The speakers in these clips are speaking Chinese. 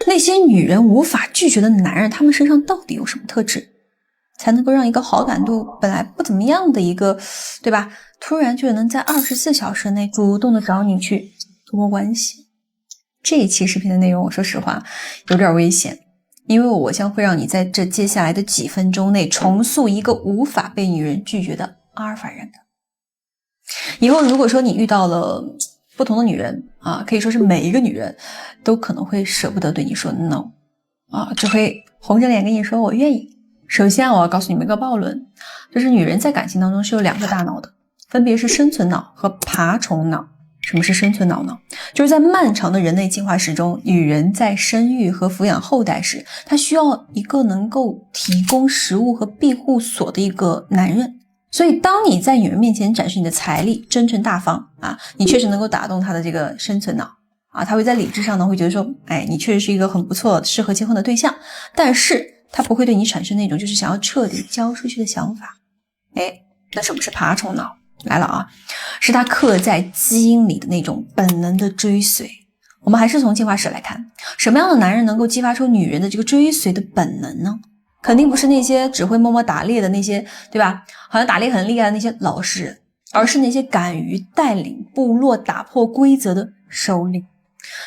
那些女人无法拒绝的男人，他们身上到底有什么特质，才能够让一个好感度本来不怎么样的一个，对吧，突然就能在24小时内主动的找你去托关系。这一期视频的内容，我说实话有点危险，因为我将会让你在这接下来的几分钟内重塑一个无法被女人拒绝的阿尔法人的。以后如果说你遇到了不同的女人啊，可以说是每一个女人都可能会舍不得对你说 no 啊，只会红着脸跟你说我愿意。首先我要告诉你们一个暴论，就是女人在感情当中是有2个大脑的，分别是生存脑和爬虫脑。什么是生存脑呢？就是在漫长的人类进化史中，女人在生育和抚养后代时，她需要一个能够提供食物和庇护所的一个男人。所以当你在女人面前展示你的财力，真诚大方啊，你确实能够打动她的这个生存脑啊，她会在理智上呢会觉得说，哎，你确实是一个很不错适合结婚的对象，但是她不会对你产生那种就是想要彻底交出去的想法。哎，那什么是爬虫脑？来了啊，是他刻在基因里的那种本能的追随。我们还是从进化史来看，什么样的男人能够激发出女人的这个追随的本能呢？肯定不是那些只会默默打猎的那些，对吧？好像打猎很厉害的那些老实人，而是那些敢于带领部落打破规则的首领。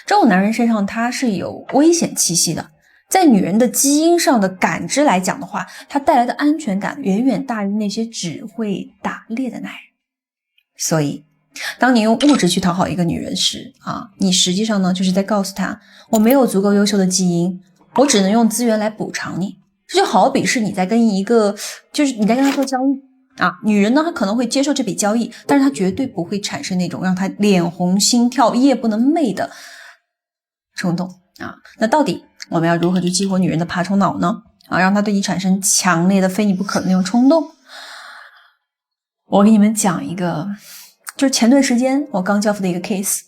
这种男人身上他是有危险气息的，在女人的基因上的感知来讲的话，他带来的安全感远远大于那些只会打猎的男人。所以当你用物质去讨好一个女人时啊，你实际上呢就是在告诉她，我没有足够优秀的基因，我只能用资源来补偿你。这就好比是你在跟一个，就是你在跟她做交易啊，女人呢她可能会接受这笔交易，但是她绝对不会产生那种让她脸红心跳夜不能寐的冲动啊。那到底我们要如何去激活女人的爬虫脑呢？啊，让她对你产生强烈的非你不可的那种冲动。我给你们讲一个，就是前段时间我刚交付的一个 case。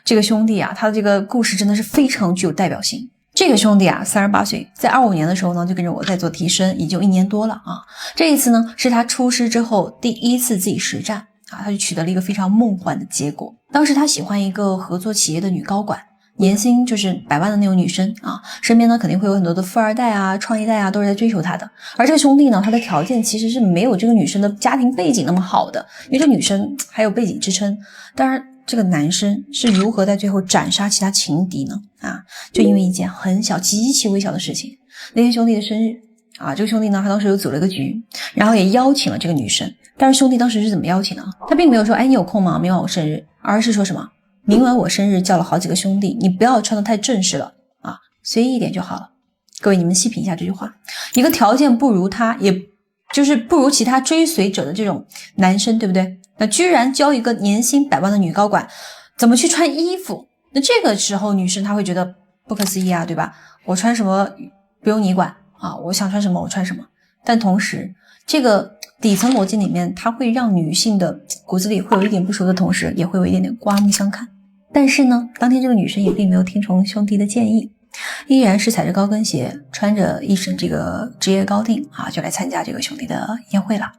这个兄弟啊，他的这个故事真的是非常具有代表性。这个兄弟啊，38岁，在25年的时候呢，就跟着我在做提升，已经有1年多了啊。这一次呢，是他出师之后第一次自己实战啊，他就取得了一个非常梦幻的结果。当时他喜欢一个合作企业的女高管，年薪就是100万的那种女生啊，身边呢肯定会有很多的富二代啊、创业代啊，都是在追求她的。而这个兄弟呢，他的条件其实是没有这个女生的家庭背景那么好的，因为这女生还有背景支撑。当然，这个男生是如何在最后斩杀其他情敌呢？啊，就因为一件很小、极其微小的事情。那天兄弟的生日啊，这个兄弟呢，他当时又组了个局，然后也邀请了这个女生。但是兄弟当时是怎么邀请呢？他并没有说，哎，你有空吗？明晚我生日，而是说什么？明晚我生日叫了好几个兄弟，你不要穿得太正式了啊，随意一点就好了。各位，你们细品一下这句话，一个条件不如他，也就是不如其他追随者的这种男生，对不对？那居然教一个年薪100万的女高管怎么去穿衣服，那这个时候女生她会觉得不可思议啊，对吧？我穿什么不用你管啊，我想穿什么我穿什么。但同时这个底层逻辑里面，它会让女性的骨子里会有一点不熟的同时，也会有一点点刮目相看。但是呢，当天这个女生也并没有听从兄弟的建议，依然是踩着高跟鞋，穿着一身这个职业高定啊，就来参加这个兄弟的宴会了。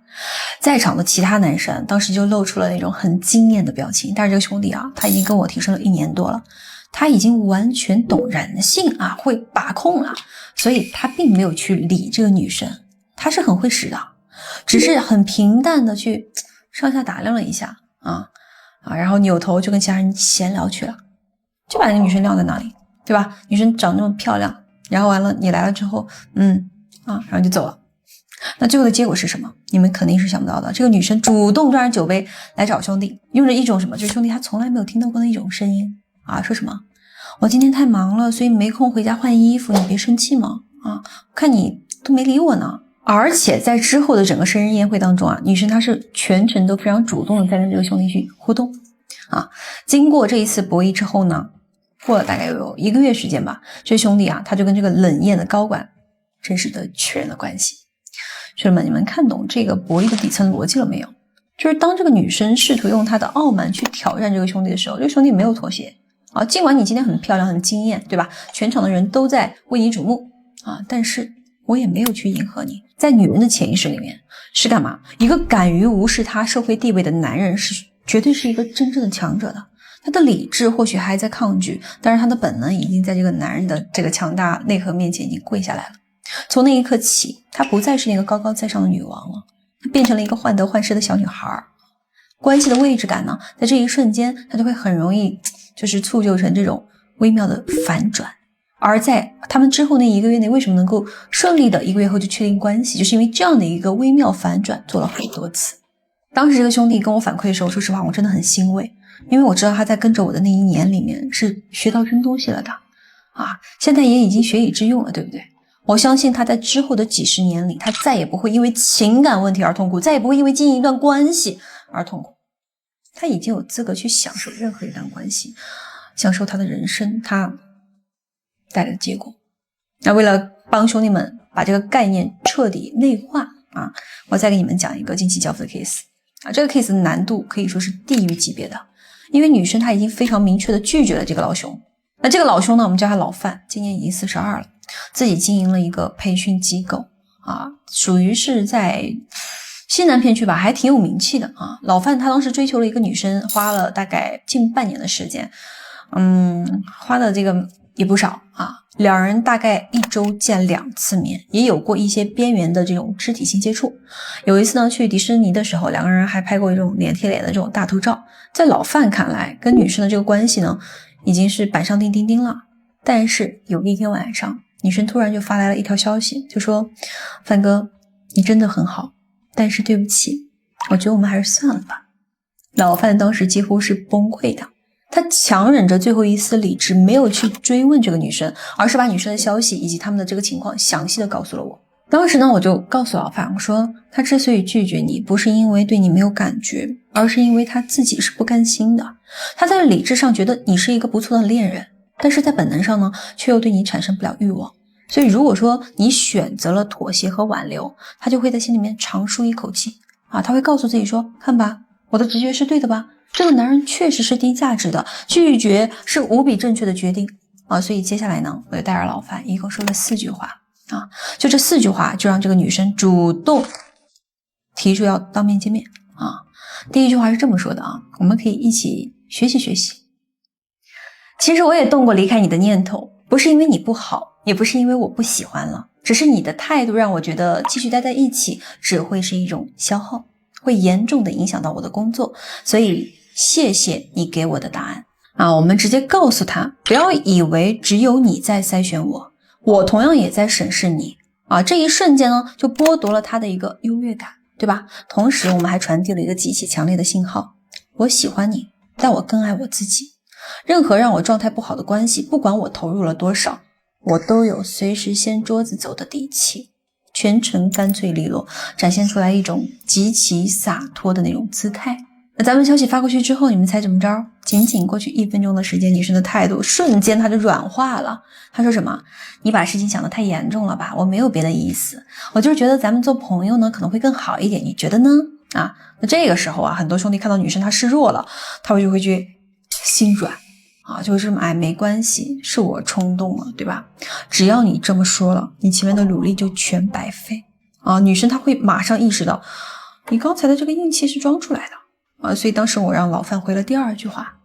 在场的其他男生当时就露出了那种很惊艳的表情，但是这个兄弟啊，他已经跟我提升了1年多了，他已经完全懂人性啊，会把控了，所以他并没有去理这个女生，他是很会使的，只是很平淡的去上下打量了一下啊，然后扭头就跟其他人闲聊去了，就把那个女生晾在那里，对吧？女生长那么漂亮，然后完了你来了之后，然后就走了。那最后的结果是什么？你们肯定是想不到的。这个女生主动端着酒杯来找兄弟，用着一种什么，就是兄弟他从来没有听到过的一种声音啊，说什么？我今天太忙了，所以没空回家换衣服，你别生气嘛啊！看你都没理我呢。而且在之后的整个生日宴会当中啊，女生她是全程都非常主动的在跟这个兄弟去互动啊。经过这一次博弈之后呢，过了大概有1个月时间吧，这兄弟啊，他就跟这个冷艳的高管正式的确认了关系。学生们，你们看懂这个博弈的底层逻辑了没有？就是当这个女生试图用她的傲慢去挑战这个兄弟的时候，这个兄弟没有妥协啊。尽管你今天很漂亮很惊艳，对吧？全场的人都在为你瞩目啊，但是我也没有去迎合你。在女人的潜意识里面是干嘛？一个敢于无视她社会地位的男人是绝对是一个真正的强者的。他的理智或许还在抗拒，但是他的本能已经在这个男人的这个强大内核面前已经跪下来了。从那一刻起，她不再是那个高高在上的女王了，她变成了一个患得患失的小女孩。关系的位置感呢，在这一瞬间，它就会很容易就是促就成这种微妙的反转。而在他们之后那1个月内，为什么能够顺利的1个月后就确定关系，就是因为这样的一个微妙反转做了很多次。当时这个兄弟跟我反馈的时候，说实话我真的很欣慰，因为我知道他在跟着我的那1年里面是学到真东西了的啊，现在也已经学以致用了，对不对？我相信他在之后的几十年里，他再也不会因为情感问题而痛苦，再也不会因为经营一段关系而痛苦。他已经有资格去享受任何一段关系，享受他的人生，他带来的结果。那为了帮兄弟们把这个概念彻底内化啊，我再给你们讲一个近期交付的 case 啊，这个 case 的难度可以说是地狱级别的，因为女生她已经非常明确的拒绝了这个老兄。那这个老兄呢，我们叫他老范，今年已经42了，自己经营了一个培训机构啊，属于是在西南片区吧，还挺有名气的啊。老范他当时追求了一个女生，花了大概近半年的时间，花的这个也不少啊。两人大概1周见2次面，也有过一些边缘的这种肢体性接触。有一次呢，去迪士尼的时候，2个人还拍过一种脸贴脸的这种大头照。在老范看来，跟女生的这个关系呢，已经是板上钉钉钉了。但是有一天晚上，女生突然就发来了一条消息，就说：“范哥，你真的很好，但是对不起，我觉得我们还是算了吧。”老范当时几乎是崩溃的。他强忍着最后一丝理智，没有去追问这个女生，而是把女生的消息以及他们的这个情况详细的告诉了我。当时呢，我就告诉老范，我说他之所以拒绝你，不是因为对你没有感觉，而是因为他自己是不甘心的。他在理智上觉得你是一个不错的恋人，但是在本能上呢，却又对你产生不了欲望。所以如果说你选择了妥协和挽留，他就会在心里面长舒一口气啊，他会告诉自己说，看吧，我的直觉是对的吧，这个男人确实是低价值的，拒绝是无比正确的决定啊。所以接下来呢，我就带着老范一共说了4句话啊，就这4句话就让这个女生主动提出要当面见面啊。第一句话是这么说的啊，我们可以一起学习学习。其实我也动过离开你的念头，不是因为你不好，也不是因为我不喜欢了，只是你的态度让我觉得继续待在一起只会是一种消耗，会严重的影响到我的工作，所以谢谢你给我的答案啊！我们直接告诉他，不要以为只有你在筛选我，我同样也在审视你啊！这一瞬间呢，就剥夺了他的一个优越感，对吧？同时我们还传递了一个极其强烈的信号，我喜欢你，但我更爱我自己。任何让我状态不好的关系，不管我投入了多少，我都有随时掀桌子走的底气。全程干脆利落，展现出来一种极其洒脱的那种姿态。那咱们消息发过去之后，你们猜怎么着？仅仅过去1分钟的时间，女生的态度瞬间她就软化了。她说什么？你把事情想得太严重了吧，我没有别的意思，我就是觉得咱们做朋友呢可能会更好一点，你觉得呢？啊，那这个时候啊，很多兄弟看到女生她示弱了，他就会去心软啊，就是这么哎，没关系，是我冲动了，对吧？只要你这么说了，你前面的努力就全白费啊！女生她会马上意识到，你刚才的这个硬气是装出来的啊！所以当时我让老范回了第2句话，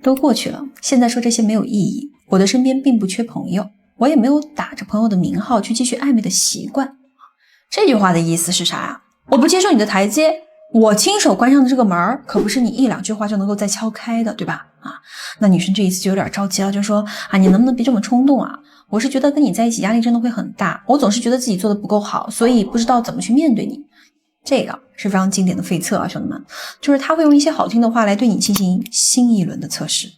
都过去了，现在说这些没有意义。我的身边并不缺朋友，我也没有打着朋友的名号去继续暧昧的习惯。这句话的意思是啥呀？我不接受你的台阶，我亲手关上的这个门可不是你1-2句话就能够再敲开的，对吧？啊，那女生这一次就有点着急了，就说啊，你能不能别这么冲动啊？我是觉得跟你在一起压力真的会很大，我总是觉得自己做的不够好，所以不知道怎么去面对你。这个是非常经典的废测啊，兄弟们，就是他会用一些好听的话来对你进行新一轮的测试，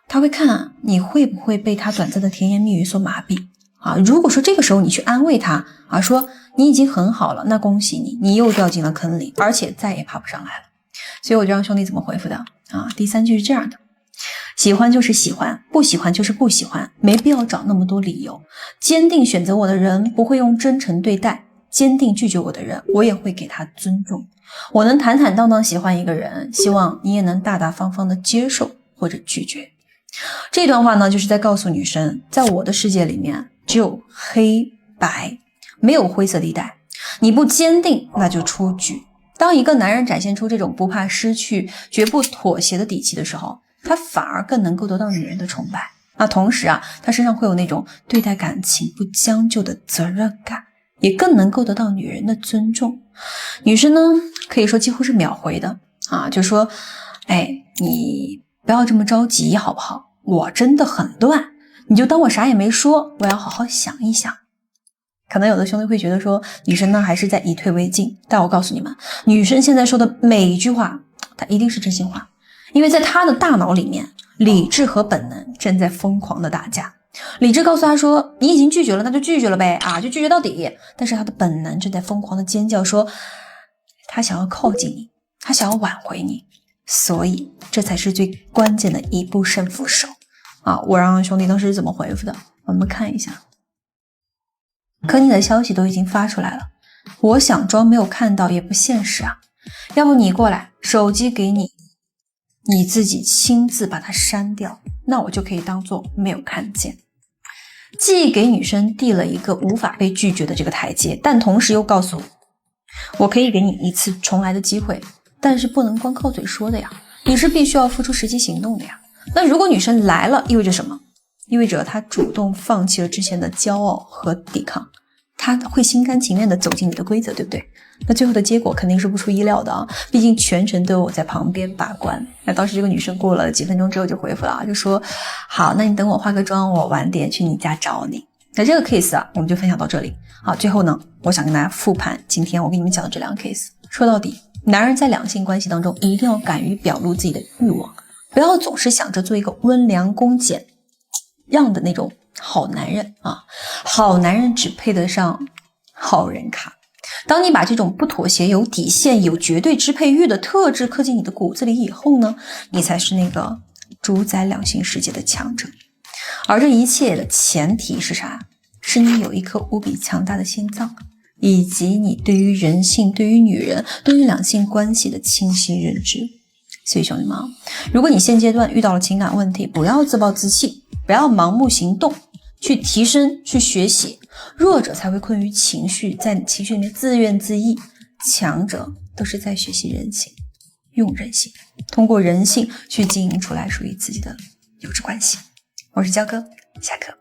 他会看你会不会被他短暂的甜言蜜语所麻痹啊。如果说这个时候你去安慰他啊，说你已经很好了，那恭喜你，你又掉进了坑里，而且再也爬不上来了。所以我就让兄弟怎么回复的啊？第3句是这样的：喜欢就是喜欢，不喜欢就是不喜欢，没必要找那么多理由。坚定选择我的人不会用真诚对待，坚定拒绝我的人，我也会给他尊重。我能坦坦荡荡喜欢一个人，希望你也能大大方方的接受或者拒绝。这段话呢，就是在告诉女生，在我的世界里面只有黑白，没有灰色地带。你不坚定，那就出局。当一个男人展现出这种不怕失去、绝不妥协的底气的时候，他反而更能够得到女人的崇拜。同时他身上会有那种对待感情不将就的责任感，也更能够得到女人的尊重。女生呢，可以说几乎是秒回的就说你不要这么着急好不好？我真的很乱，你就当我啥也没说，我要好好想一想。可能有的兄弟会觉得说女生呢还是在以退为进，但我告诉你们，女生现在说的每一句话她一定是真心话，因为在她的大脑里面，理智和本能正在疯狂的打架。理智告诉她说你已经拒绝了，那就拒绝了呗就拒绝到底。但是她的本能正在疯狂的尖叫说她想要靠近你，她想要挽回你，所以这才是最关键的一步胜负手我让兄弟当时是怎么回复的，我们看一下。可你的消息都已经发出来了，我想装没有看到也不现实要不你过来，手机给你，你自己亲自把它删掉，那我就可以当做没有看见。既给女生递了一个无法被拒绝的这个台阶，但同时又告诉我可以给你一次重来的机会，但是不能光靠嘴说的呀，你是必须要付出实际行动的呀。那如果女生来了，意味着什么？意味着她主动放弃了之前的骄傲和抵抗，她会心甘情愿地走进你的规则，对不对？那最后的结果肯定是不出意料的毕竟全程都有我在旁边把关。那当时这个女生过了几分钟之后就回复了就说好，那你等我化个妆，我晚点去你家找你。那这个 case 我们就分享到这里最后呢，我想跟大家复盘今天我给你们讲的这两个 case。说到底，男人在两性关系当中一定要敢于表露自己的欲望，不要总是想着做一个温良恭俭让的那种好男人好男人只配得上好人卡。当你把这种不妥协、有底线、有绝对支配欲的特质刻进你的骨子里以后呢，你才是那个主宰两性世界的强者。而这一切的前提是啥？是你有一颗无比强大的心脏，以及你对于人性、对于女人、对于两性关系的清晰认知。所以兄弟们，如果你现阶段遇到了情感问题，不要自暴自弃，不要盲目行动，去提升，去学习。弱者才会困于情绪，在情绪里面自怨自艾，强者都是在学习人性，用人性，通过人性去经营出来属于自己的优质关系。我是焦哥，下课。